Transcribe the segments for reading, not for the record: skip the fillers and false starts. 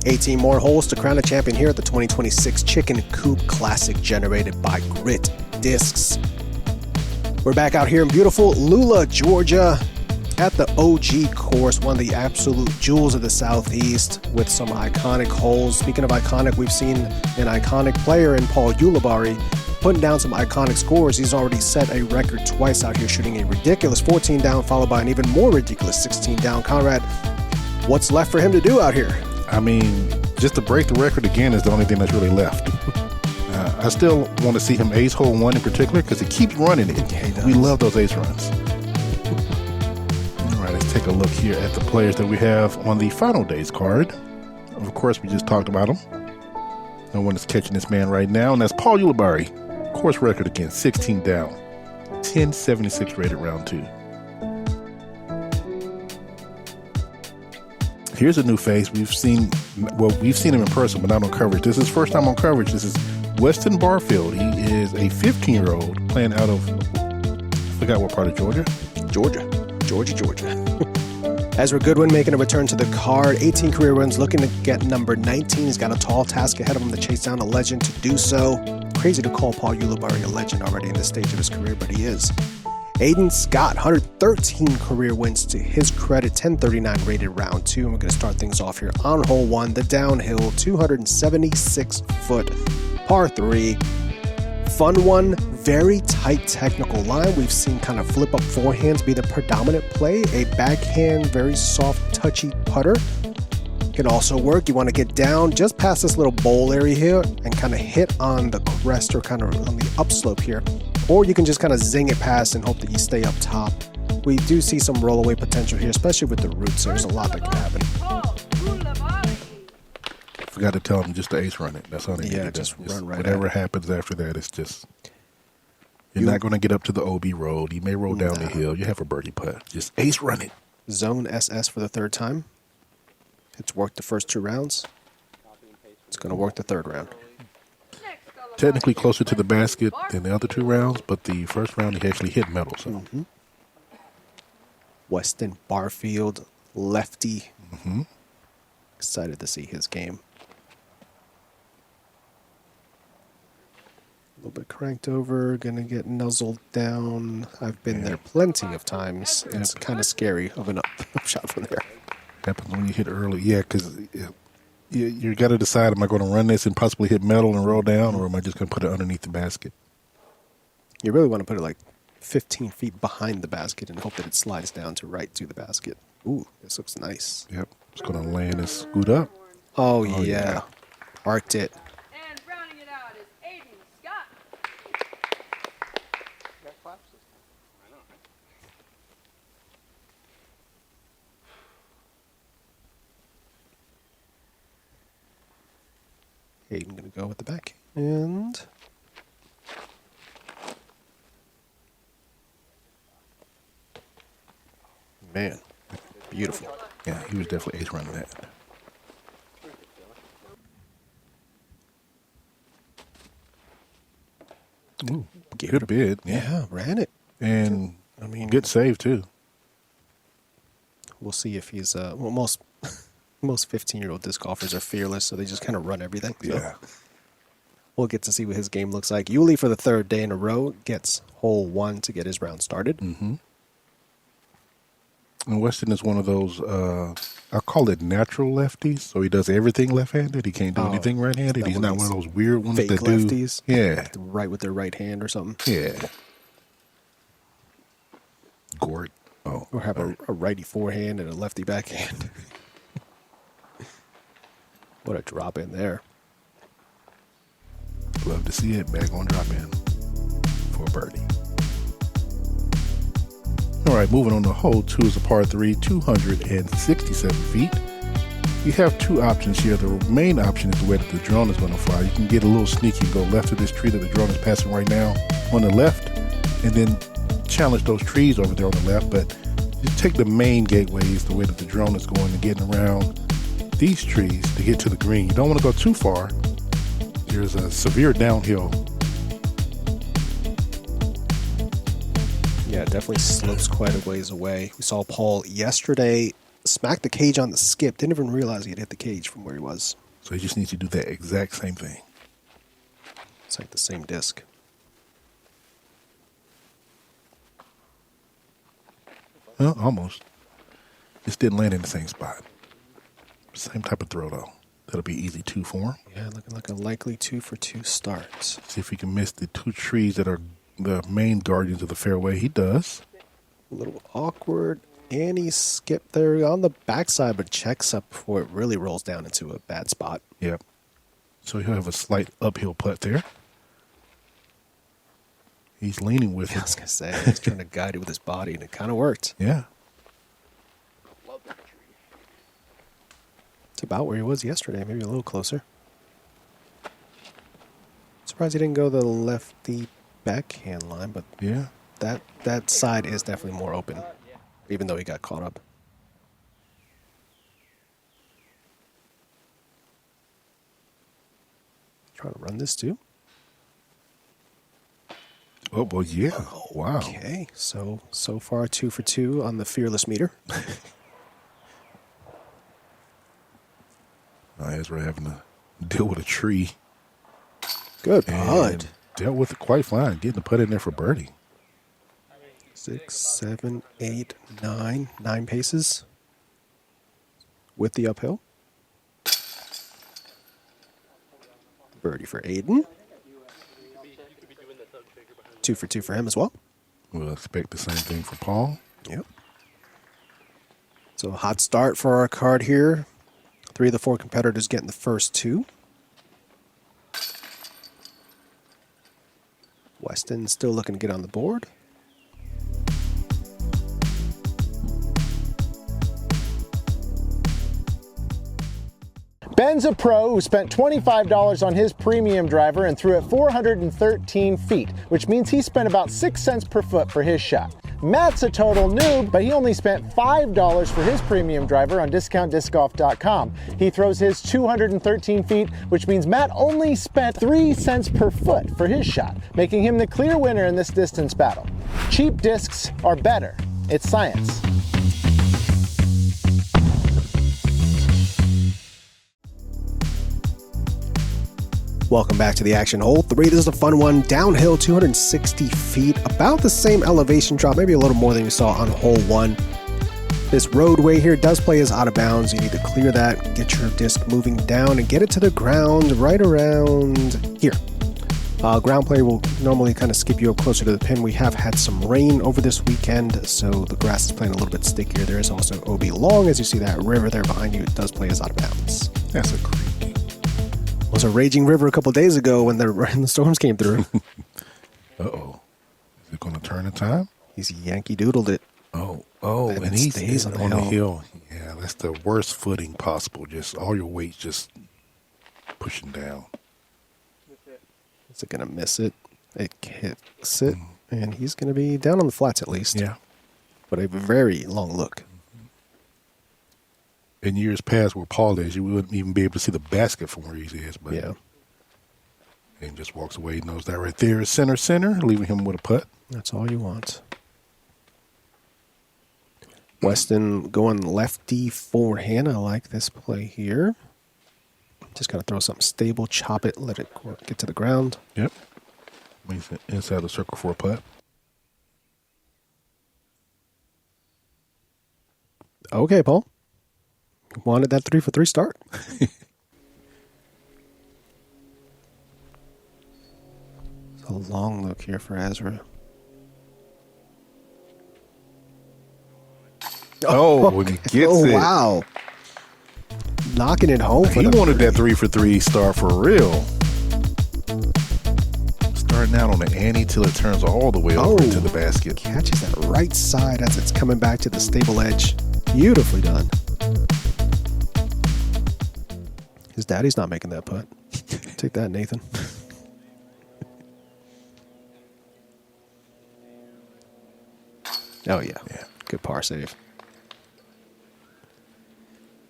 18 more holes to crown a champion here at the 2026 Chicken Coop Classic, generated by Grit Discs. We're back out here in beautiful Lula, Georgia, at the OG course, one of the absolute jewels of the Southeast, with some iconic holes. Speaking of iconic, we've seen an iconic player in Paul Ulibarri putting down some iconic scores. He's already set a record twice out here, shooting a ridiculous 14 down, followed by an even more ridiculous 16 down. Conrad, what's left for him to do out here? I mean, just to break the record again is the only thing that's really left. I still want to see him ace hole one in particular because he keeps running it. Yeah, we love those ace runs. All right, let's take a look here at the players that we have on the final day's card. Of course, we just talked about him. No one is catching this man right now, and that's Paul Ulibarri. Course record again, 16 down, 1076 rated round 2. Here's a new face. We've seen him in person, but not on coverage. This is his first time on coverage. This is Weston Barfield. He is a 15-year-old playing out of, I forgot what part of Georgia. Georgia. Ezra Goodwin making a return to the card. 18 career wins, looking to get number 19. He's got a tall task ahead of him to chase down a legend to do so. Crazy to call Paul Ulibarri a legend already in this stage of his career, but he is. Aidan Scott, 113 career wins to his credit, 1039 rated round 2. And we're going to start things off here on hole 1, the downhill, 276-foot par 3. Fun one, very tight technical line. We've seen kind of flip up forehands be the predominant play. A backhand, very soft, touchy putter can also work. You want to get down just past this little bowl area here and kind of hit on the crest or kind of on the upslope here. Or you can just kind of zing it past and hope that you stay up top. We do see some rollaway potential here, especially with the roots. There's a lot that can happen. Forgot to tell him just to ace run it. That's all they need to do. Just run right whatever at it. happens after that, it's just, you're not going to get up to the OB road. You may roll down the hill. You have a birdie putt. Just ace run it. Zone SS for the third time. It's worked the first 2 rounds. It's going to work the third round. Technically closer to the basket than the other 2 rounds, but the first round he actually hit metal. So Weston Barfield, lefty. Excited to see his game. A little bit cranked over, gonna get nuzzled down. I've been there plenty of times. It's kind of scary of an up shot from there. Happens when you hit early. Yeah, because you got to decide, am I going to run this and possibly hit metal and roll down, or am I just going to put it underneath the basket? You really want to put it like 15 feet behind the basket and hope that it slides down to right to the basket. Ooh, this looks nice. Yep, it's going to land and scoot up. Oh yeah. Arced it. And rounding it out is Aidan Scott. Aidan gonna go with the back and man, beautiful. Yeah, he was definitely ace running that. Ooh, good bid. Yeah, ran it. And I mean, good save too. We'll see if he's well, most 15-year-old disc golfers are fearless, so they just kind of run everything. So Yeah. we'll get to see what his game looks like. Uli, for the third day in a row, gets hole 1 to get his round started. And Weston is one of those, I call it natural lefties. So he does everything left-handed. He can't do anything right-handed. He's not one of those weird ones Fake that lefties. do. Yeah. Right with their right hand or something. Yeah. Gort. Oh. Or have a righty forehand and a lefty backhand. What a drop in there. Love to see it. Back on drop in for a birdie. All right, moving on to hole 2 is a par 3, 267 feet. You have 2 options here. The main option is the way that the drone is going to fly. You can get a little sneaky and go left of this tree that the drone is passing right now on the left, and then challenge those trees over there on the left. But you take the main gateways, the way that the drone is going and getting around these trees to get to the green. You don't want to go too far. There's a severe downhill. Yeah, it definitely slopes quite a ways away. We saw Paul yesterday smacked the cage on the skip. Didn't even realize he had hit the cage from where he was. So he just needs to do that exact same thing. It's like the same disc. Well, almost. Just didn't land in the same spot. Same type of throw, though. That'll be easy 2 for him. Yeah, looking like a likely 2 for 2 start. See if he can miss the 2 trees that are the main guardians of the fairway. He does. A little awkward. And he skipped there on the backside, but checks up before it really rolls down into a bad spot. Yep. So he'll have a slight uphill putt there. He's leaning with I was going to say, he's trying to guide it with his body, and it kind of worked. Yeah. It's about where he was yesterday, maybe a little closer. Surprised he didn't go the lefty backhand line, but Yeah. that side is definitely more open, even though he got caught up. Trying to run this too. Oh, well, yeah. Wow. Okay, so far 2 for 2 on the fearless meter. Ezra having to deal with a tree. Good And putt. dealt with it quite fine. Getting the putt in there for birdie. 6, 7, 8, 9. 9 paces with the uphill. Birdie for Aidan. 2 for 2 for him as well. We'll expect the same thing for Paul. Yep. So a hot start for our card here. 3 of the 4 competitors getting the first 2. Weston still looking to get on the board. Ben's a pro who spent $25 on his premium driver and threw it 413 feet, which means he spent about 6 cents per foot for his shot. Matt's a total noob, but he only spent $5 for his premium driver on DiscountDiscGolf.com. He throws his 213 feet, which means Matt only spent 3 cents per foot for his shot, making him the clear winner in this distance battle. Cheap discs are better. It's science. Welcome back to the action. Hole 3. This is a fun one. Downhill, 260 feet. About the same elevation drop, maybe a little more than you saw on hole 1. This roadway here does play as out of bounds. You need to clear that, get your disc moving down, and get it to the ground right around here. Ground play will normally kind of skip you up closer to the pin. We have had some rain over this weekend, so the grass is playing a little bit stickier. There is also OB long. As you see that river there behind you, it does play as out of bounds. That's a creek. It was a raging river a couple days ago when the storms came through. Uh-oh. Is it going to turn in time? He's Yankee doodled it. Oh, And and it he's stays on the the hill. hill. Yeah, that's the worst footing possible. Just all your weight just pushing down. Is it going to miss it? It kicks it. And he's going to be down on the flats at least. Yeah. But a very long look. In years past where Paul is, you wouldn't even be able to see the basket from where he is. But Yeah. And just walks away. He knows that right there is center, leaving him with a putt. That's all you want. Weston going lefty forehand. I like this play here. Just got to throw something stable, chop it, let it get to the ground. Yep. He's inside the circle for a putt. Okay, Paul. Wanted that 3 for 3 start. It's a long look here for Ezra. Oh, when he gets it. Wow. Knocking it home for He the wanted that birdie. 3 for 3 start for real. Starting out on the ante till it turns all the way over to the basket. Catches that right side as it's coming back to the stable edge. Beautifully done. His daddy's not making that putt. Take that, Nathan. Oh, yeah. Good par save.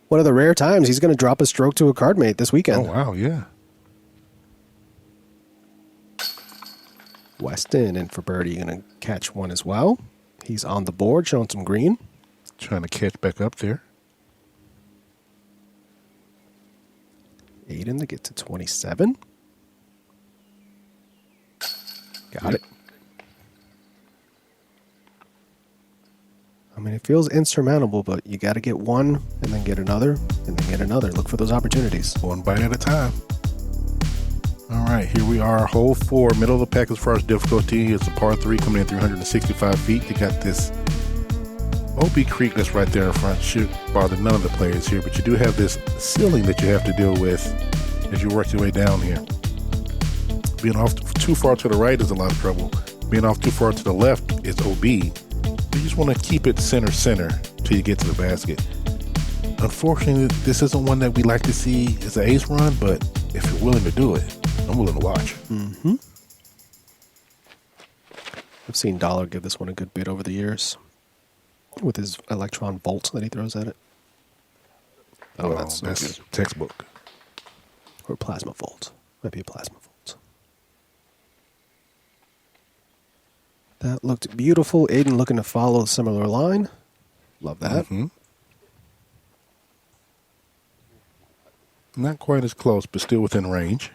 One of the rare times he's going to drop a stroke to a card mate this Oh, weekend. wow, yeah. Weston in for birdie, going to catch one as well. He's on the board, showing some green. Trying to catch back up there. Aidan to get to 27. Got it. I mean, it feels insurmountable, but you got to get one and then get another and then get another. Look for those opportunities. One bite at a time. All right, here we are, hole 4, middle of the pack as far as difficulty. It's a par 3 coming in 365 feet. You got this OB Creek that's right there in front. Should bother none of the players here, but you do have this ceiling that you have to deal with as you work your way down here. Being off too far to the right is a lot of trouble. Being off too far to the left is OB. You just want to keep it center till you get to the basket. Unfortunately, this isn't one that we like to see as an ace run, but if you're willing to do it, I'm willing to watch. Mm-hmm. I've seen Dollar give this one a good bid over the years with his electron volt that he throws at it. Oh, well, that's good. Textbook. Or plasma volt. Might be a plasma volt. That looked beautiful. Aidan looking to follow a similar line. Love that. Mm-hmm. Not quite as close, but still within range.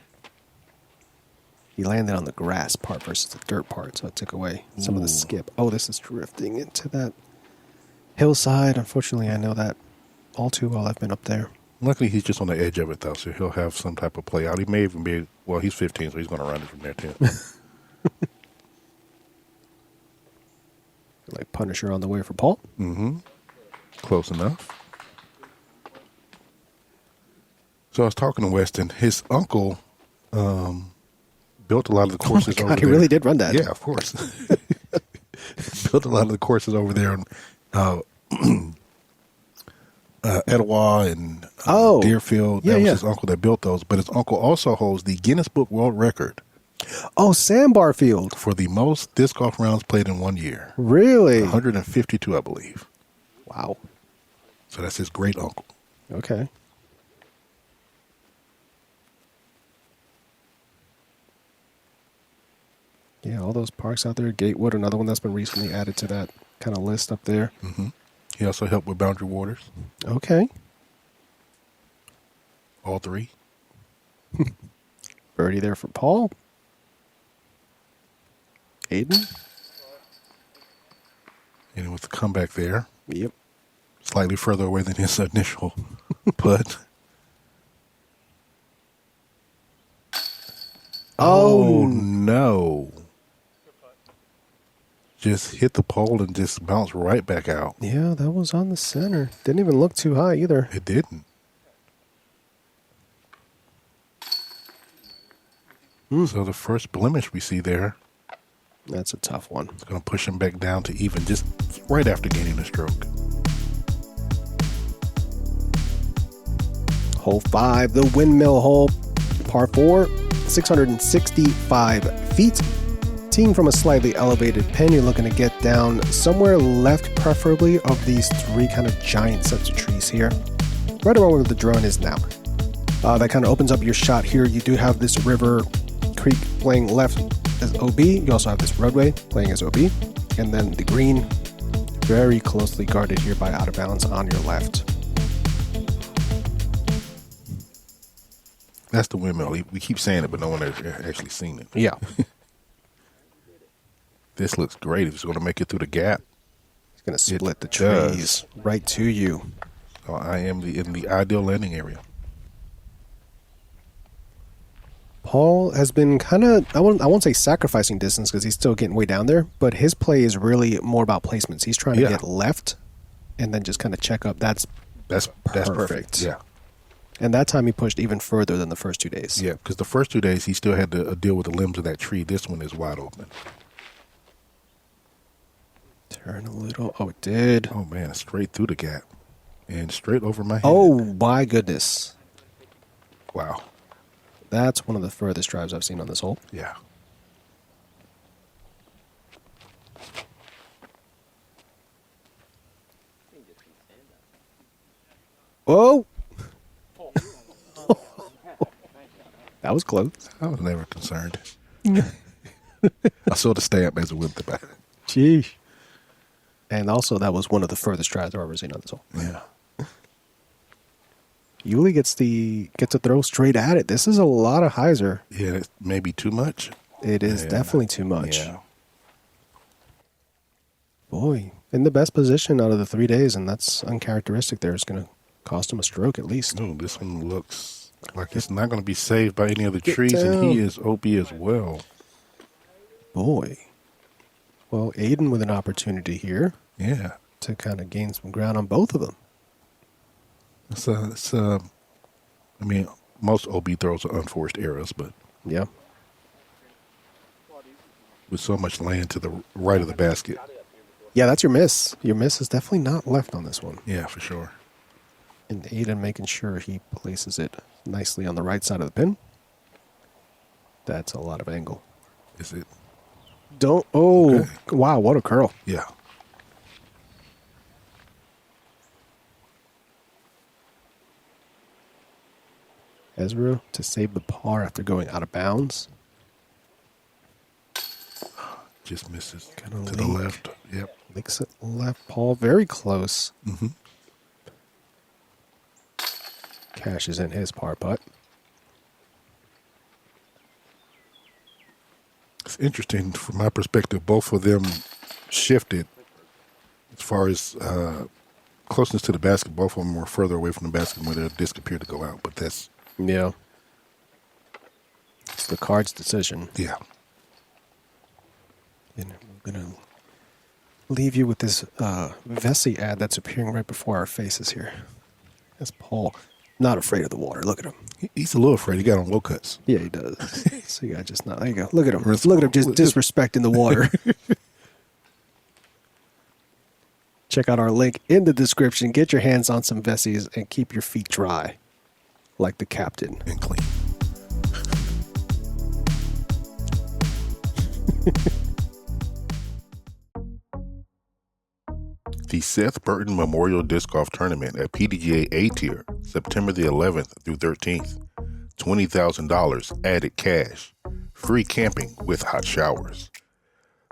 He landed on the grass part versus the dirt part, so it took away some of the skip. Oh, this is drifting into that hillside. Unfortunately, I know that all too well. I've been up there. Luckily, he's just on the edge of it, though, so he'll have some type of play out. He may even be, well, he's 15, so he's going to run it from there, too. Like Punisher on the way for Paul. Mm-hmm. Close enough. So I was talking to Weston. His uncle built a lot of the courses over there. He really did run that. Yeah, of course. Built a lot of the courses over there in Etowah and Deerfield. That was his uncle that built those. But his uncle also holds the Guinness Book World Record. Oh, Sam Barfield. For the most disc golf rounds played in 1 year. Really? 152, I believe. Wow. So that's his great uncle. Okay. Yeah, all those parks out there. Gatewood, another one that's been recently added to that kind of list up there. Mm-hmm. He also helped with Boundary Waters. Okay. All 3. Birdie there for Paul. Aidan. And with the comeback there. Yep. Slightly further away than his initial putt. Oh, no. Just hit the pole and just bounced right back out. Yeah, that was on the center. Didn't even look too high either. It didn't. So the first blemish we see there. That's a tough one. It's going to push him back down to even just right after gaining a stroke. Hole 5, the windmill hole, par 4, 665 feet. Teeing from a slightly elevated pin, you're looking to get down somewhere left, preferably, of these 3 kind of giant sets of trees here. Right around where the drone is now. That kind of opens up your shot here. You do have this river creek playing left as OB. You also have this roadway playing as OB. And then the green, very closely guarded here by out of bounds on your left. That's the windmill. We keep saying it, but no one has actually seen it. Yeah. This looks great. If it's going to make it through the gap. It's going to split the trees right to you. So I am in the ideal landing area. Paul has been kind of, I won't say sacrificing distance because he's still getting way down there, but his play is really more about placements. He's trying to get left and then just kind of check up. That's perfect. Yeah. And that time he pushed even further than the first 2 days. Yeah, because the first 2 days he still had to deal with the limbs of that tree. This one is wide open. Turn a little. Oh, it did. Oh, man, straight through the gap. And straight over my head. Oh, my goodness. Wow. That's one of the furthest drives I've seen on this hole. Yeah. Whoa. That was close. I was never concerned. I saw the stamp as it went by. Jeez. And also, that was one of the furthest drives I've ever seen on this hole. Yeah. Uli gets to throw straight at it. This is a lot of hyzer. Yeah, it's maybe too much. It is definitely too much. Yeah. Boy, in the best position out of the 3 days, and that's uncharacteristic there. It's going to cost him a stroke at least. No, this one looks like it's not going to be saved by any of the trees, and he is OB as well. Boy. Well, Aidan with an opportunity here. Yeah. To kind of gain some ground on both of them. I mean, most OB throws are unforced errors, but yeah, with so much land to the right of the basket. Yeah, that's your miss. Your miss is definitely not left on this one. Yeah, for sure. And Aidan making sure he places it nicely on the right side of the pin. That's a lot of angle. Is it? Don't. Oh, okay. Wow, what a curl. Yeah. Ezra to save the par after going out of bounds. Just misses Gonna to the left. Yep. Licks it left, Paul. Very close. Mm-hmm. Cashes in his par putt. It's interesting from my perspective. Both of them shifted as far as closeness to the basket. Both of them were further away from the basket where their disc appeared to go out. But that's it's the card's decision. Yeah. And I'm going to leave you with this Vessi ad that's appearing right before our faces here. That's Paul. Not afraid of the water. Look at him. He's a little afraid. He got on low cuts. Yeah, he does. So you got just not. There you go. Look at him. Look at him just disrespecting the water. Check out our link in the description. Get your hands on some Vessis and keep your feet dry like the captain. And clean. The Seth Burton Memorial Disc Golf Tournament at PDGA A Tier, September the 11th through 13th. $20,000 added cash. Free camping with hot showers.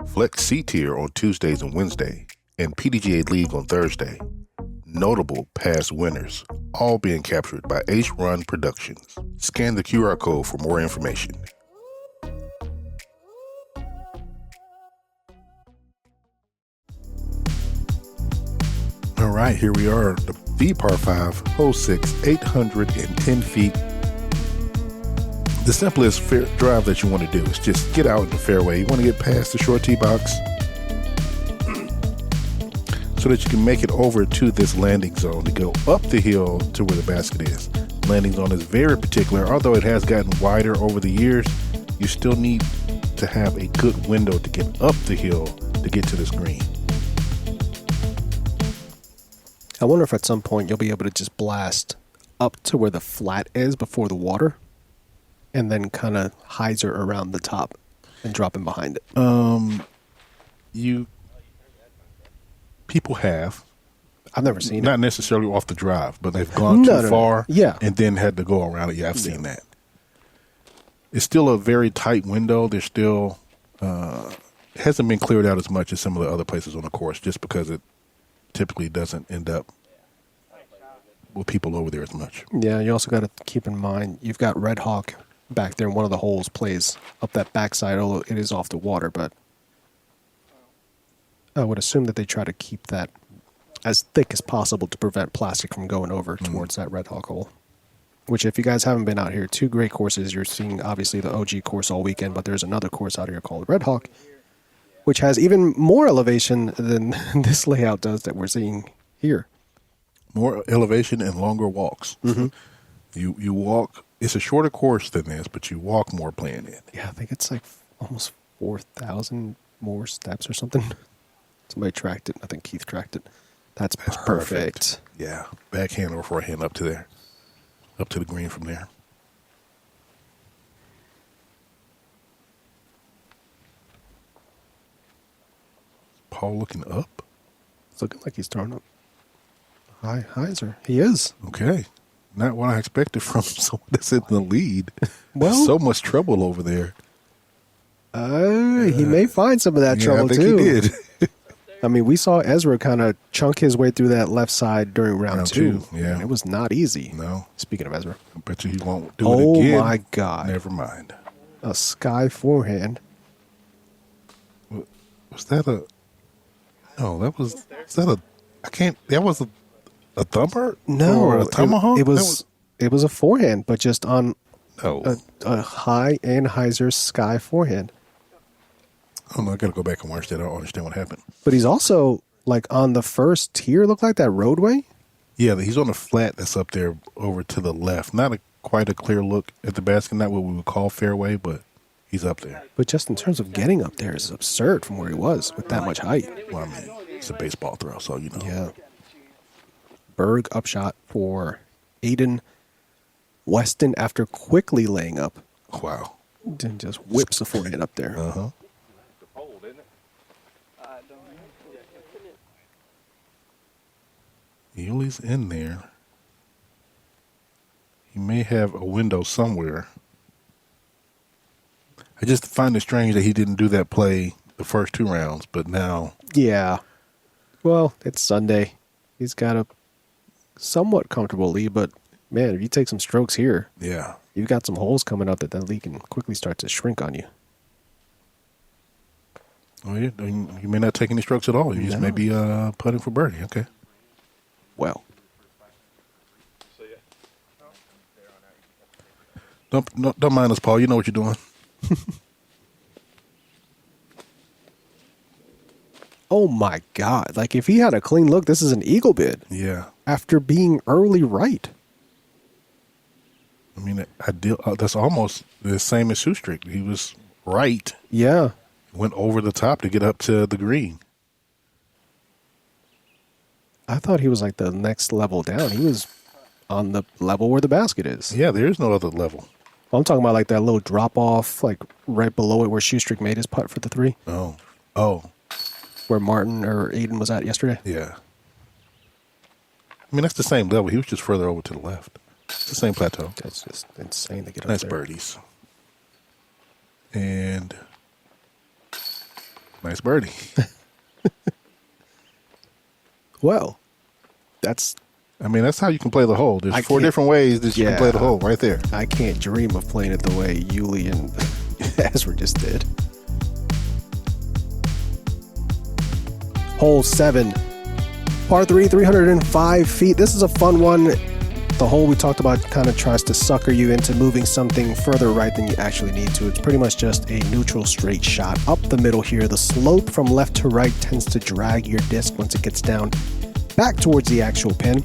Flex C Tier on Tuesdays and Wednesday, and PDGA League on Thursday. Notable past winners, all being captured by H-Run Productions. Scan the QR code for more information. All right, here we are. The par 5, hole 6, 810 feet. The simplest drive that you want to do is just get out in the fairway. You want to get past the short tee box so that you can make it over to this landing zone to go up the hill to where the basket is. Landing zone is very particular. Although it has gotten wider over the years, you still need to have a good window to get up the hill to get to this green. I wonder if at some point you'll be able to just blast up to where the flat is before the water and then kind of hyzer around the top and drop in behind it. People have. I've never seen it. Not necessarily off the drive, but they've gone too far and then had to go around it. Yeah, I've seen that. It's still a very tight window. There's still hasn't been cleared out as much as some of the other places on the course just because it typically doesn't end up with people over there as much. Yeah, you also got to keep in mind, you've got Red Hawk back there, and one of the holes plays up that backside, although it is off the water, but I would assume that they try to keep that as thick as possible to prevent plastic from going over towards that Red Hawk hole. Which, if you guys haven't been out here, 2 great courses. You're seeing, obviously, the OG course all weekend, but there's another course out here called Red Hawk, which has even more elevation than this layout does that we're seeing here. More elevation and longer walks. Mm-hmm. You walk. It's a shorter course than this, but you walk more playing it. Yeah, I think it's like almost 4,000 more steps or something. Somebody tracked it. I think Keith tracked it. That's perfect. Yeah, backhand or forehand up to there, up to the green from there. Paul looking up? It's looking like he's throwing up. High hyzer. He is. Okay. Not what I expected from someone that's in the lead. Well, so much trouble over there. He may find some of that trouble, I think too. he did. I mean, we saw Ezra kind of chunk his way through that left side during round two. Yeah. And it was not easy. No. Speaking of Ezra. I bet you he won't do it again. Oh, my God. Never mind. A sky forehand. Was that a... No, that was that a... I can't... That was a thumper? No. Or a tomahawk? It was a forehand, but just on No. a high Anheuser sky forehand. I don't know. I got to go back and watch that. I don't understand what happened. But he's also, like, on the first tier, look like that roadway. Yeah, he's on the flat that's up there over to the left. Not quite a clear look at the basket. Not what we would call fairway, but he's up there. But just in terms of getting up there is absurd from where he was with that much height. Well, I mean, it's a baseball throw, so you know. Yeah. Berg upshot for Aidan. Weston, after quickly laying up, Wow. then just whips the forehand up there. Uh-huh. Yuli's in there. He may have a window somewhere. I just find it strange that he didn't do that play the first two rounds, but now... Yeah. Well, it's Sunday. He's got a somewhat comfortable lead, but, man, if you take some strokes here, Yeah. you've got some holes coming up that lead can quickly start to shrink on you. Oh, yeah. You may not take any strokes at all. You just may be putting for birdie. Okay. Well. Don't mind us, Paul. You know what you're doing. Oh, my God. Like, if he had a clean look, this is an eagle bid. Yeah. After being early right. I mean, that's almost the same as Shoestrick. He was right. Yeah. Went over the top to get up to the green. I thought he was like the next level down. He was on the level where the basket is. Yeah, there is no other level. Well, I'm talking about like that little drop off, like right below it where Shoestrick made his putt for the 3. Oh. Where Martin or Aiden was at yesterday. Yeah. I mean, that's the same level. He was just further over to the left. It's the same plateau. That's just insane to get up Nice there. birdies. And nice birdie. Well, that's... I mean, that's how you can play the hole. There's 4 different ways that you can play the hole right there. I can't dream of playing it the way Yuli and Ezra just did. Hole 7. Par 3, 305 feet. This is a fun one. The hole we talked about kind of tries to sucker you into moving something further right than you actually need to. It's pretty much just a neutral straight shot up the middle here. The slope from left to right tends to drag your disc once it gets down back towards the actual pin.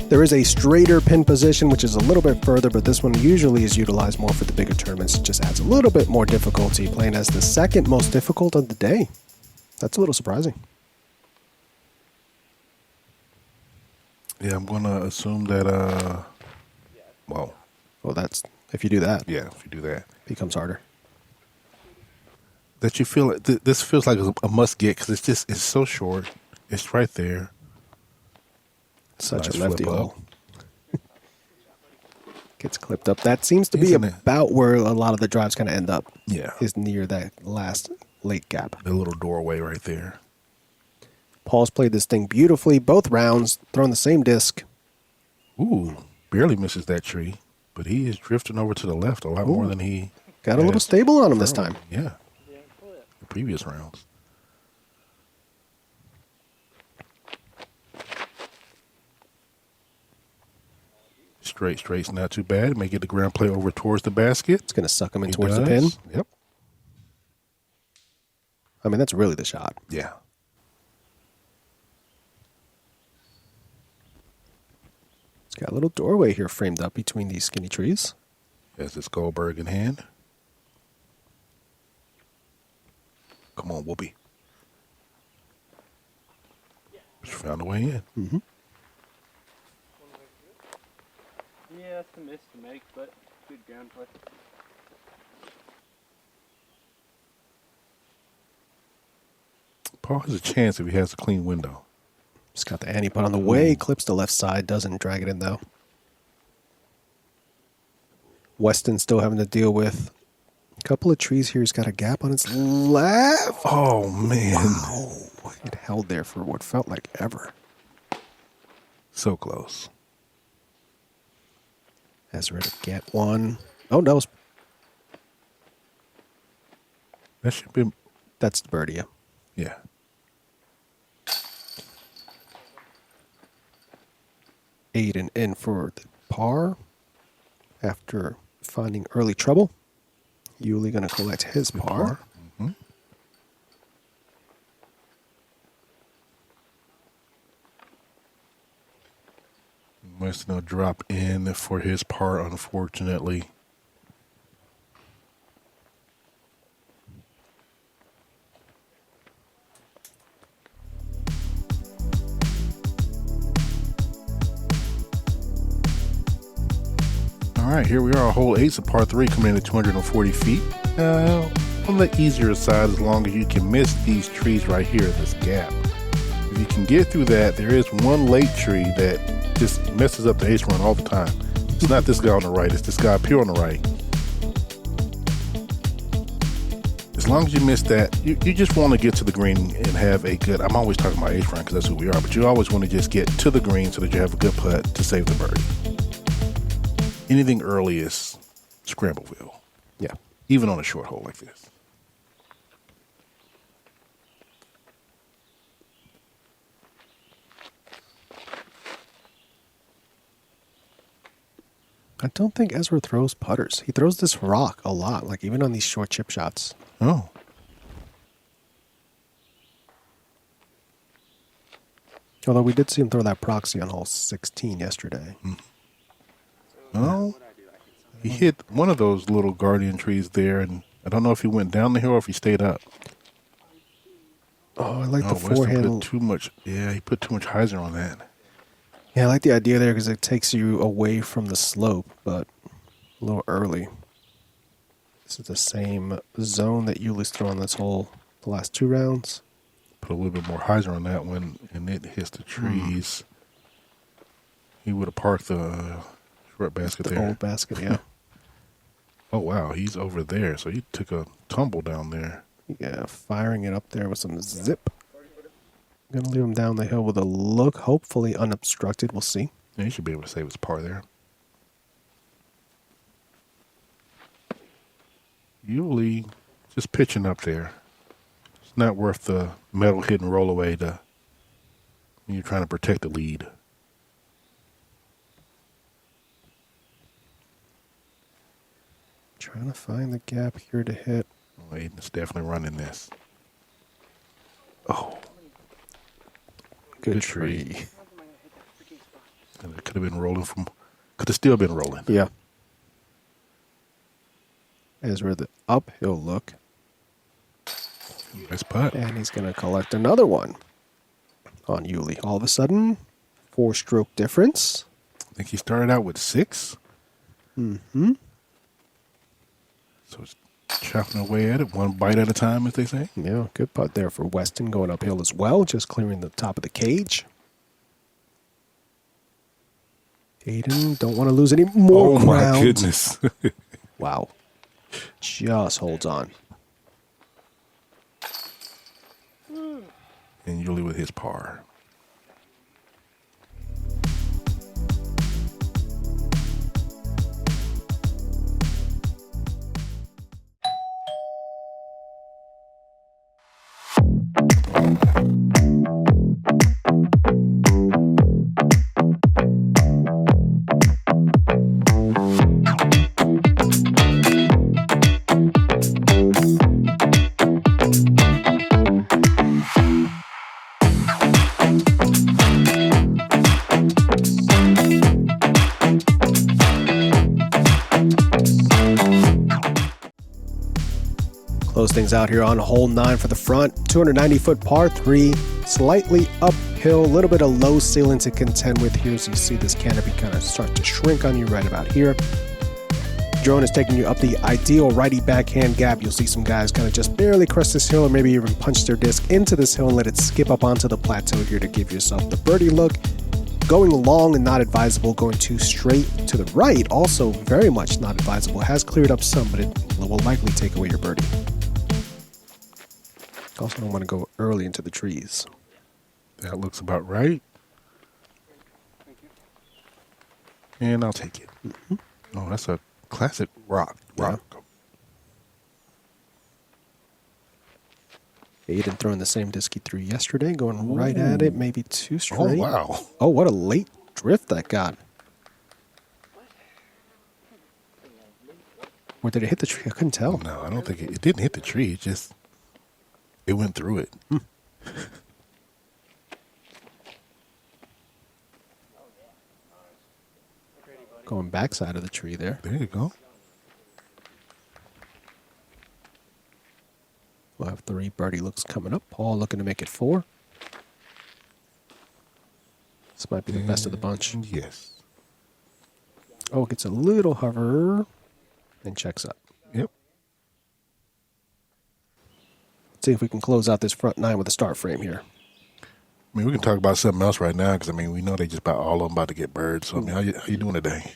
There is a straighter pin position, which is a little bit further, but this one usually is utilized more for the bigger tournaments. It just adds a little bit more difficulty, playing as the second most difficult of the day. That's a little surprising. Yeah, I'm going to assume that, Well, that's, if you do that, yeah, if you do that. it becomes harder. That you feel, this feels like a must get because it's so short. It's right there. Such Nice a lefty flip up. hole. Gets clipped up. That seems to be Isn't it? about where a lot of the drives kind of end up. Yeah. Is near that last late gap. The little doorway right there. Paul's played this thing beautifully, both rounds, thrown the same disc. Ooh, barely misses that tree, but he is drifting over to the left a lot more than he Got a little has stable on him this time. Yeah. The previous rounds. Straight's not too bad. May get the ground play over towards the basket. It's going to suck him in He towards the does. pin. Yep. I mean, that's really the shot. Yeah. It's got a little doorway here framed up between these skinny trees. Has this Goldberg in hand. Come on, Whoopi. Just found a way in. Mm-hmm. Yeah, it's a miss to make, but good ground play. Paul has a chance if he has a clean window. Just got the ante putt on the way. Clips the left side. Doesn't drag it in, though. Weston still having to deal with a couple of trees here. He's got a gap on his left. Oh, man. Wow. It held there for what felt like ever. So close. Ezra to get one. Oh, no. That should be. That's the birdie, yeah. Yeah. Aidan in for the par after finding early trouble. Uli going to collect his par. Mm-hmm. Weston will drop in for his par, unfortunately. All right, here we are, hole 8's a par 3 coming in at 240 feet. On the easier side, as long as you can miss these trees right here, this gap. If you can get through that, there is one late tree that just messes up the ace run all the time. It's not this guy on the right, it's this guy up here on the right. As long as you miss that, you just want to get to the green and have a good, I'm always talking about ace run because that's who we are, but you always want to just get to the green so that you have a good putt to save the birdie. Anything early is Scrambleville. Yeah. Even on a short hole like this. I don't think Ezra throws putters. He throws this rock a lot, like even on these short chip shots. Oh. Although we did see him throw that proxy on hole 16 yesterday. Oh. He hit one of those little guardian trees there, and I don't know if he went down the hill or if he stayed up. Oh, I like the Weston forehand. put too much. Yeah, he put too much hyzer on that. Yeah, I like the idea there because it takes you away from the slope, but a little early. This is the same zone that Uli's thrown this hole the last 2 rounds. Put a little bit more hyzer on that one, and it hits the trees. He would have parked the short basket The there. old basket, yeah. Oh, wow, he's over there, so he took a tumble down there. Yeah, firing it up there with some zip. I'm going to leave him down the hill with a look, hopefully unobstructed. We'll see. Yeah, he should be able to save his par there. Uli just pitching up there. It's not worth the metal hit and roll away when you're trying to protect the lead. Trying to find the gap here to hit. Oh, Aidan's definitely running this. Oh. Good Good tree. tree. And it could have been rolling from, could have still been rolling. Yeah. Ezra the uphill look. Nice putt. And he's going to collect another one on Uli. All of a sudden, 4-stroke difference. I think he started out with 6. Mm-hmm. So it's chopping away at it, one bite at a time, as they say. Yeah, good putt there for Weston going uphill as well, just clearing the top of the cage. Aidan, don't want to lose any more Oh, ground. my goodness. Wow. Just holds on. And Uli with his par. Close things out here on hole 9 for the front. 290-foot par 3, slightly uphill, a little bit of low ceiling to contend with here. So you see this canopy kind of start to shrink on you right about here. Drone is taking you up the ideal righty backhand gap. You'll see some guys kind of just barely crest this hill or maybe even punch their disc into this hill and let it skip up onto the plateau here to give yourself the birdie look. Going long and not advisable, going too straight to the right, also very much not advisable. Has cleared up some, but it will likely take away your birdie. Also, don't want to go early into the trees. That looks about right. And I'll take it. Mm-hmm. Oh, that's a classic rock. Yeah. Aidan throwing the same disc he threw yesterday, going right at it, maybe two straight. Oh, wow. Oh, what a late drift that got. Or did it hit the tree? I couldn't tell. No, I don't think it didn't hit the tree. It went through it. Going backside of the tree there. There you go. We'll have 3 birdie looks coming up. Paul looking to make it 4. This might be the best of the bunch. Yes. Oh, it gets a little hover and checks up. Yep. Let's see if we can close out this front 9 with a start frame here. I mean, we can talk about something else right now because, I mean, we know they just about all of them about to get birds. So, I mean, how you doing today?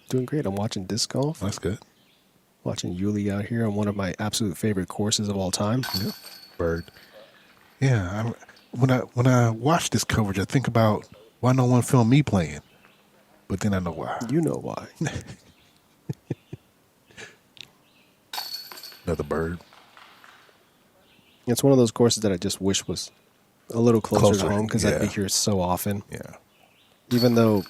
Doing great. I'm watching disc golf. That's good. Watching Uli out here on one of my absolute favorite courses of all time. Yeah. Bird. Yeah. When I watch this coverage, I think about why no one filmed me playing. But then I know why. You know why. Another bird. It's one of those courses that I just wish was a little closer to home because I'd be yeah. here so often. Yeah. Even though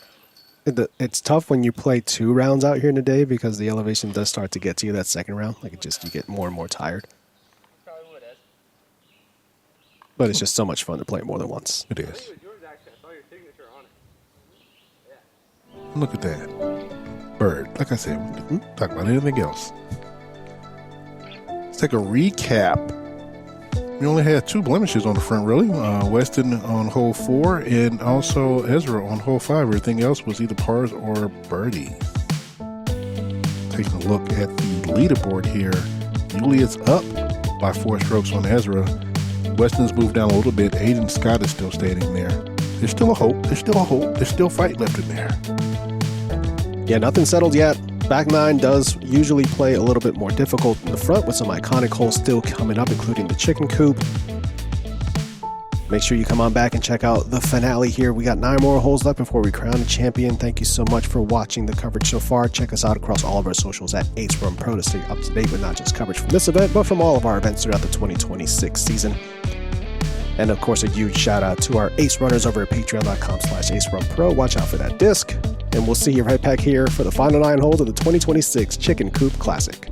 it's tough when you play 2 rounds out here in a day because the elevation does start to get to you that second round. Like you get more and more tired. Probably would, Ez. But it's just so much fun to play more than once. It I is. think it was yours, actually. I saw your signature on it. Yeah. Look at that. Bird. Like I said, we can talk about anything else. Let's take a recap. We only had 2 blemishes on the front, really. Weston on hole 4 and also Ezra on hole 5. Everything else was either pars or birdies. Taking a look at the leaderboard here. Uli is up by 4 strokes on Ezra. Weston's moved down a little bit. Aidan Scott is still standing there. There's still a hope. There's still a hope. There's still fight left in there. Yeah, nothing settled yet. Back 9 does usually play a little bit more difficult than the front with some iconic holes still coming up, including the chicken coop. Make sure you come on back and check out the finale here. We got 9 more holes left before we crown a champion. Thank you so much for watching the coverage so far. Check us out across all of our socials at Ace Run Pro to stay up to date with not just coverage from this event, but from all of our events throughout the 2026 season. And of course, a huge shout out to our Ace Runners over at patreon.com/AceRunPro. Watch out for that disc. And we'll see you right back here for the final 9 holes of the 2026 Chicken Coop Classic.